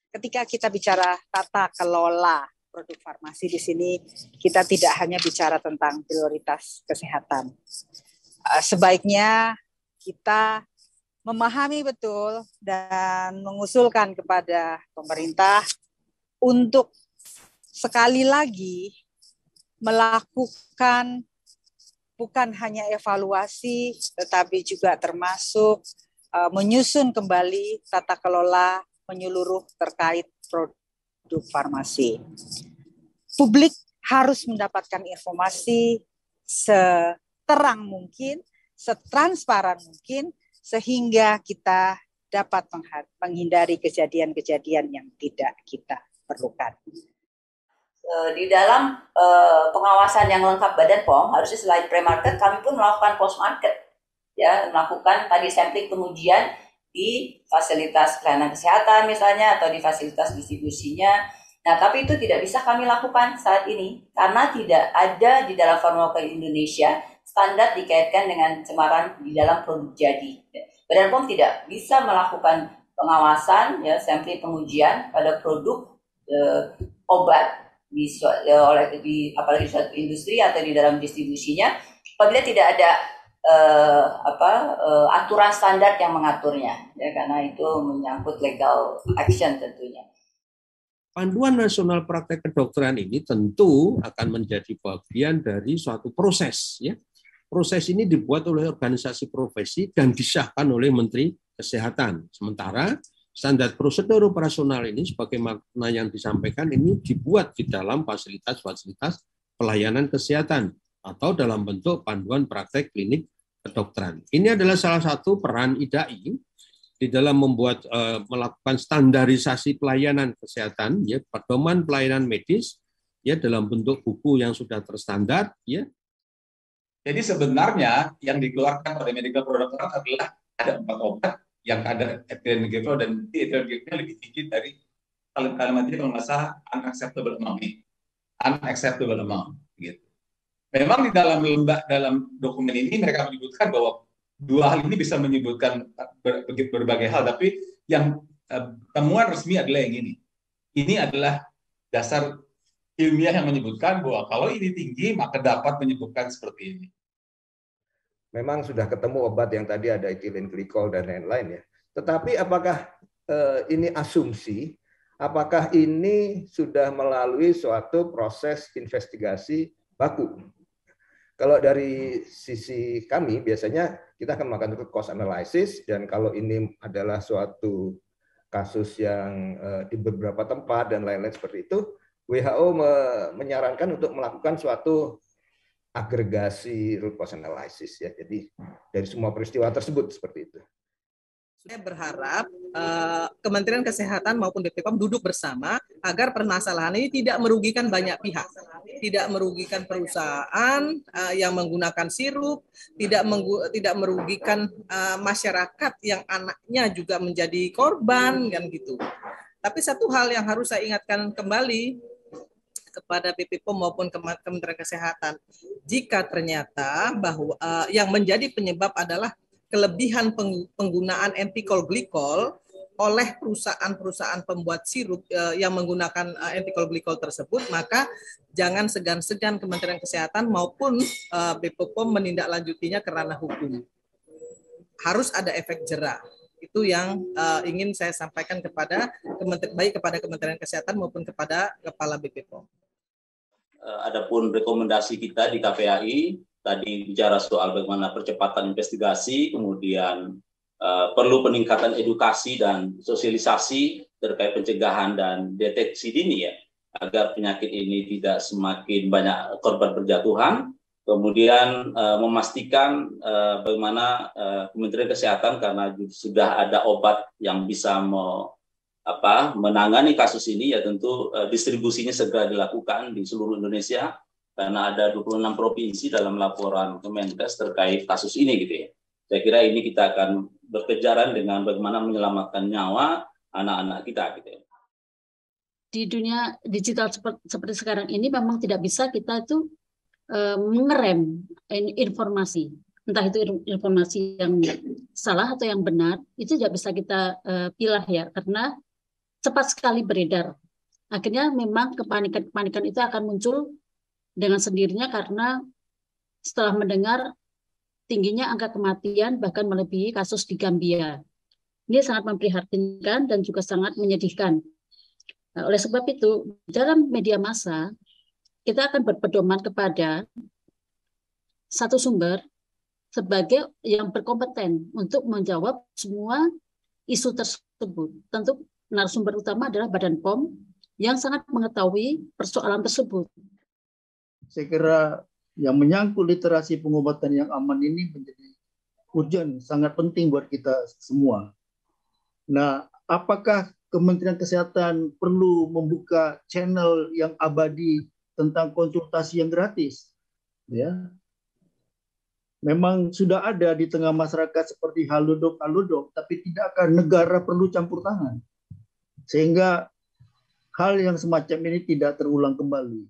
ketika kita bicara tata kelola produk farmasi di sini, kita tidak hanya bicara tentang prioritas kesehatan. Sebaiknya kita memahami betul dan mengusulkan kepada pemerintah untuk sekali lagi melakukan bukan hanya evaluasi, tetapi juga termasuk menyusun kembali tata kelola menyeluruh terkait produk farmasi. Publik harus mendapatkan informasi seterang mungkin, setransparan mungkin, sehingga kita dapat menghindari kejadian-kejadian yang tidak kita perlukan. Di dalam pengawasan yang lengkap Badan POM, harusnya selain pre-market, kami pun melakukan post-market, ya, melakukan tadi sampling pengujian di fasilitas pelayanan kesehatan misalnya atau di fasilitas distribusinya. Nah, tapi itu tidak bisa kami lakukan saat ini karena tidak ada di dalam Farmakopedia Indonesia standar dikaitkan dengan cemaran di dalam produk jadi. Badan POM tidak bisa melakukan pengawasan, ya, sampling pengujian pada produk obat apalagi di suatu industri atau di dalam distribusinya apabila tidak ada aturan standar yang mengaturnya, ya, karena itu menyangkut legal action tentunya. Panduan Nasional Praktek Kedokteran ini tentu akan menjadi bagian dari suatu proses, ya. Proses ini dibuat oleh organisasi profesi dan disahkan oleh Menteri Kesehatan. Sementara standar prosedur operasional ini sebagaimana yang disampaikan ini dibuat di dalam fasilitas-fasilitas pelayanan kesehatan atau dalam bentuk panduan praktek klinik kedokteran. Ini adalah salah satu peran IDAI di dalam melakukan standarisasi pelayanan kesehatan, ya, pedoman pelayanan medis, ya, dalam bentuk buku yang sudah terstandar, ya. Jadi sebenarnya yang dikeluarkan oleh medical product adalah ada 4 obat yang ada ethylene glycol dan ethylene glycol lebih tinggi dari kalimatnya kalau nggak salah unacceptable amount gitu. Memang di dalam dokumen ini mereka menyebutkan bahwa 2 hal ini bisa menyebutkan berbagai hal, tapi yang temuan resmi adalah yang ini. Ini adalah dasar ilmiah yang menyebutkan bahwa kalau ini tinggi maka dapat menyebabkan seperti ini. Memang sudah ketemu obat yang tadi ada ethylene glycol dan lain-lain, ya. Tetapi apakah ini asumsi? Apakah ini sudah melalui suatu proses investigasi baku? Kalau dari sisi kami biasanya kita akan melakukan root cause analysis, dan kalau ini adalah suatu kasus yang di beberapa tempat dan lain-lain seperti itu, WHO menyarankan untuk melakukan suatu agregasi root cause analysis, ya. Jadi dari semua peristiwa tersebut seperti itu. Saya berharap Kementerian Kesehatan maupun BPOM duduk bersama agar permasalahan ini tidak merugikan banyak pihak, tidak merugikan perusahaan yang menggunakan sirup, tidak merugikan masyarakat yang anaknya juga menjadi korban, kan gitu. Tapi satu hal yang harus saya ingatkan kembali kepada BPOM maupun Kementerian Kesehatan, jika ternyata bahwa yang menjadi penyebab adalah kelebihan penggunaan ethylene glycol oleh perusahaan-perusahaan pembuat sirup yang menggunakan ethylene glycol tersebut, maka jangan segan-segan Kementerian Kesehatan maupun BPOM menindaklanjutinya ke ranah hukum. Harus ada efek jera. Itu yang ingin saya sampaikan baik kepada Kementerian Kesehatan maupun kepada Kepala BPOM. Adapun rekomendasi kita di KPAI tadi bicara soal bagaimana percepatan investigasi, kemudian perlu peningkatan edukasi dan sosialisasi terkait pencegahan dan deteksi dini, ya, agar penyakit ini tidak semakin banyak korban berjatuhan. Kemudian memastikan bagaimana Kementerian Kesehatan, karena sudah ada obat yang bisa menangani kasus ini, ya tentu distribusinya segera dilakukan di seluruh Indonesia, karena ada 26 provinsi dalam laporan Kemenkes terkait kasus ini, gitu, ya. Saya kira ini kita akan berkejaran dengan bagaimana menyelamatkan nyawa anak-anak kita, gitu, ya. Di dunia digital seperti sekarang ini memang tidak bisa kita itu mengerem informasi, entah itu informasi yang salah atau yang benar, itu tidak bisa kita pilah, ya, karena cepat sekali beredar. Akhirnya memang kepanikan-kepanikan itu akan muncul dengan sendirinya karena setelah mendengar tingginya angka kematian bahkan melebihi kasus di Gambia. Ini sangat memprihatinkan dan juga sangat menyedihkan. Nah, oleh sebab itu, dalam media massa, kita akan berpedoman kepada satu sumber sebagai yang berkompeten untuk menjawab semua isu tersebut. Tentu narasumber utama adalah Badan POM yang sangat mengetahui persoalan tersebut. Saya kira yang menyangkut literasi pengobatan yang aman ini menjadi urgent, sangat penting buat kita semua. Nah, apakah Kementerian Kesehatan perlu membuka channel yang abadi tentang konsultasi yang gratis? Ya, memang sudah ada di tengah masyarakat seperti halodoc, tapi tidak akan negara perlu campur tangan. Sehingga hal yang semacam ini tidak terulang kembali.